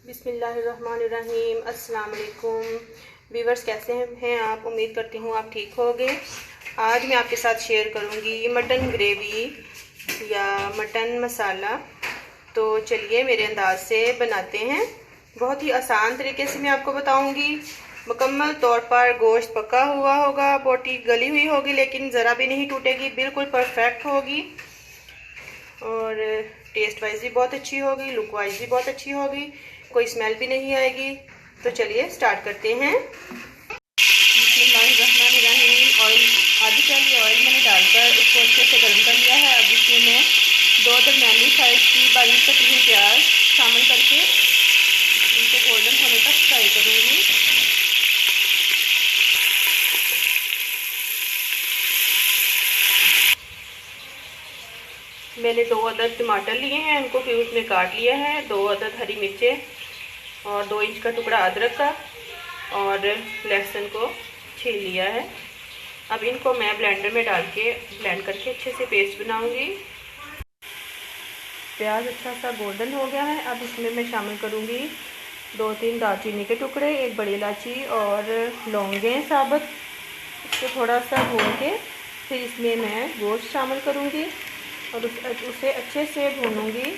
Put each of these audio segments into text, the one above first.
बिस्मिल्लाहिर्रहमानिर्रहीम। अस्सलाम वालेकुम व्यूवर्स, कैसे हैं आप? उम्मीद करती हूँ आप ठीक होंगे। आज मैं आपके साथ शेयर करूँगी मटन ग्रेवी या मटन मसाला। तो चलिए मेरे अंदाज से बनाते हैं। बहुत ही आसान तरीके से मैं आपको बताऊँगी। मुकम्मल तौर पर गोश्त पका हुआ होगा, बोटी गली हुई होगी लेकिन ज़रा भी नहीं टूटेगी, बिल्कुल परफेक्ट होगी और टेस्ट वाइज भी बहुत अच्छी होगी, लुक वाइज भी बहुत अच्छी होगी, कोई स्मेल भी नहीं आएगी। तो चलिए स्टार्ट करते हैं। बिस्मिल्लाहिर्रहमानिर्रहीम। ऑयल, आधी प्याली ऑयल मैंने डालकर इसको अच्छे से गर्म कर लिया है। अब इसमें मैं 2 दरमियानी साइज की बारीक कटी हुई प्याज शामिल करके इनको गोल्डन होने तक फ्राई करूँगी। मैंने 2 अदद टमाटर लिए हैं, उनको क्यूब्स में काट लिया है। 2 अदद हरी मिर्चें और 2 इंच का टुकड़ा अदरक का और लहसुन को छील लिया है। अब इनको मैं ब्लेंडर में डाल के ब्लेंड करके अच्छे से पेस्ट बनाऊंगी। प्याज अच्छा सा गोल्डन हो गया है। अब इसमें मैं शामिल करूंगी 2-3 दालचीनी के टुकड़े, 1 बड़ी इलायची और लौंगे साबुत। इसको थोड़ा सा भून के फिर इसमें मैं गोश्त शामिल करूंगी और उसे अच्छे से भूनूंगी।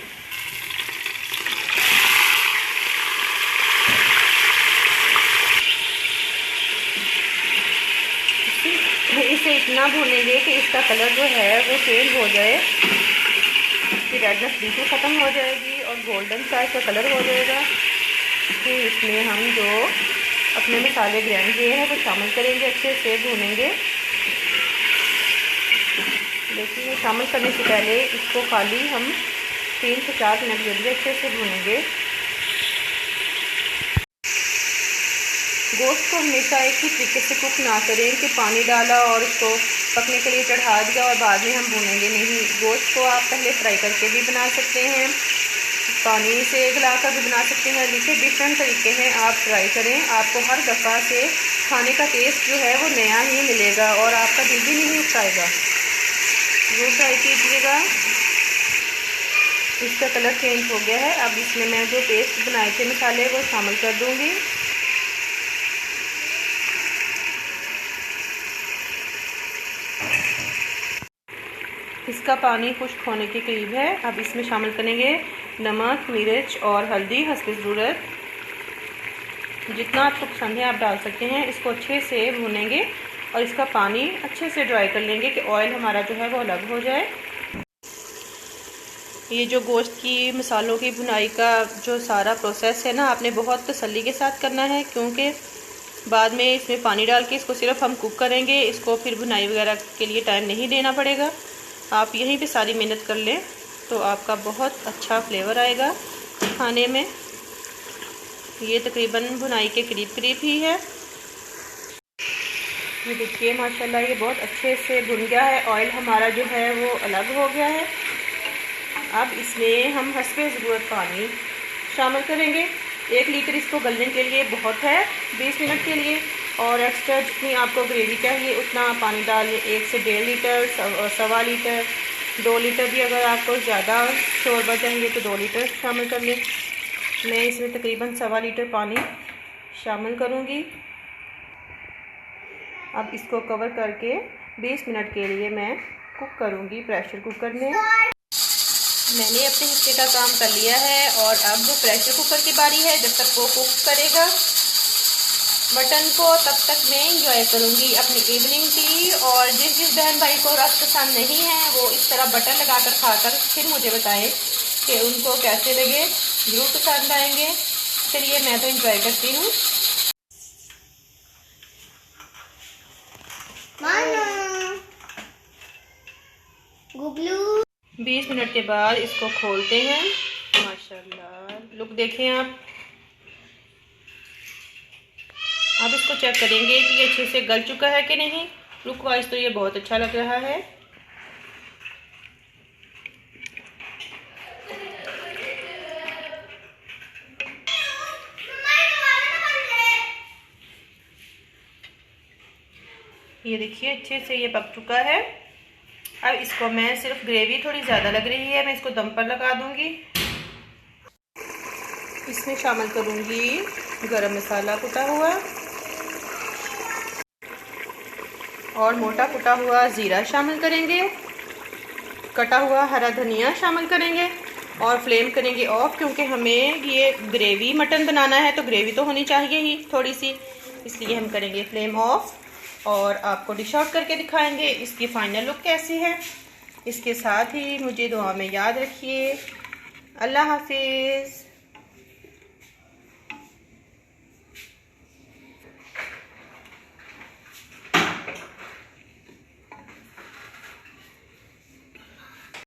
इसे इतना भूनेंगे कि इसका कलर जो है वो चेंज हो जाए, इसकी रेडनेस बिल्कुल ख़त्म हो जाएगी और गोल्डन सा इसका कलर हो जाएगा। फिर इसमें हम जो अपने मसाले ग्राइंड किए हैं वो शामिल करेंगे, अच्छे से भूनेंगे। लेकिन शामिल करने से पहले इसको खाली हम 3 से 4 मिनट के लिए अच्छे से भूनेंगे। गोश्त को हमेशा एक ही तरीके से कुक ना करें कि पानी डाला और उसको पकने के लिए चढ़ा दिया और बाद में हम भूनेंगे नहीं। गोश्त को आप पहले फ्राई करके भी बना सकते हैं, पानी से गलाकर भी बना सकते हैं। देखिए डिफरेंट तरीके हैं, आप ट्राई करें। आपको हर दफ़ा से खाने का टेस्ट जो है वो नया ही मिलेगा और आपका दिल भी नहीं उठाएगा। वो ट्राई कीजिएगा। इसका कलर चेंज हो गया है। अब इसमें मैं जो पेस्ट बनाए थे मसाले वो शामिल कर दूंगी। इसका पानी खुश्क होने के करीब है। अब इसमें शामिल करेंगे नमक, मिर्च और हल्दी हस्ब ज़रूरत। जितना आपको पसंद है आप डाल सकते हैं। इसको अच्छे से भूनेंगे और इसका पानी अच्छे से ड्राई कर लेंगे कि ऑयल हमारा जो है वो अलग हो जाए। ये जो गोश्त की मसालों की भुनाई का जो सारा प्रोसेस है ना, आपने बहुत तसल्ली के साथ करना है, क्योंकि बाद में इसमें पानी डाल के इसको सिर्फ हम कुक करेंगे। इसको फिर भुनाई वगैरह के लिए टाइम नहीं देना पड़ेगा। आप यहीं पे सारी मेहनत कर लें तो आपका बहुत अच्छा फ्लेवर आएगा खाने में। ये तकरीबन भुनाई के करीब ही है। ये देखिए माशाल्लाह ये बहुत अच्छे से भुन गया है, ऑयल हमारा जो है वो अलग हो गया है। अब इसमें हम हस्बे ज़रूरत पानी शामिल करेंगे। 1 लीटर इसको गलने के लिए बहुत है 20 मिनट के लिए, और एक्स्ट्रा जितनी आपको ग्रेवी चाहिए उतना पानी डाल लें। 1 से 1.5 लीटर, 1.25 लीटर, 2 लीटर भी अगर आपको ज़्यादा शोरबा चाहिए तो 2 लीटर शामिल कर लें। मैं इसमें तकरीबन 1.25 लीटर पानी शामिल करूँगी। अब इसको कवर करके 20 मिनट के लिए मैं कुक करूँगी प्रेशर कुकर में। मैंने अपने हिस्से का काम कर लिया है और अब प्रेशर कुकर की बारी है। जब तक वो कुक करेगा मटन को तब तक मैं इंजॉय करूँगी अपनी इवनिंग टी। और जिस बहन भाई को रस पसंद नहीं है वो इस तरह बटर लगाकर खाकर फिर मुझे बताएं कि उनको कैसे लगे, ज़रूर पसंद आएंगे। चलिए मैं तो इंजॉय करती हूँ। 20 मिनट के बाद इसको खोलते हैं। माशाल्लाह लुक देखें आप। अब इसको चेक करेंगे कि ये अच्छे से गल चुका है कि नहीं। लुक वाइज तो ये बहुत अच्छा लग रहा है। ये देखिए अच्छे से ये पक चुका है। अब इसको मैं सिर्फ ग्रेवी थोड़ी ज़्यादा लग रही है, मैं इसको दम पर लगा दूंगी। इसमें शामिल करूँगी गरम मसाला कुटा हुआ और मोटा कुटा हुआ ज़ीरा शामिल करेंगे, कटा हुआ हरा धनिया शामिल करेंगे और फ्लेम करेंगे ऑफ, क्योंकि हमें ये ग्रेवी मटन बनाना है तो ग्रेवी तो होनी चाहिए ही थोड़ी सी, इसलिए हम करेंगे फ्लेम ऑफ और आपको डिश आउट करके दिखाएंगे इसकी फाइनल लुक कैसी है। इसके साथ ही मुझे दुआ में याद रखिए। अल्लाह हाफिज़।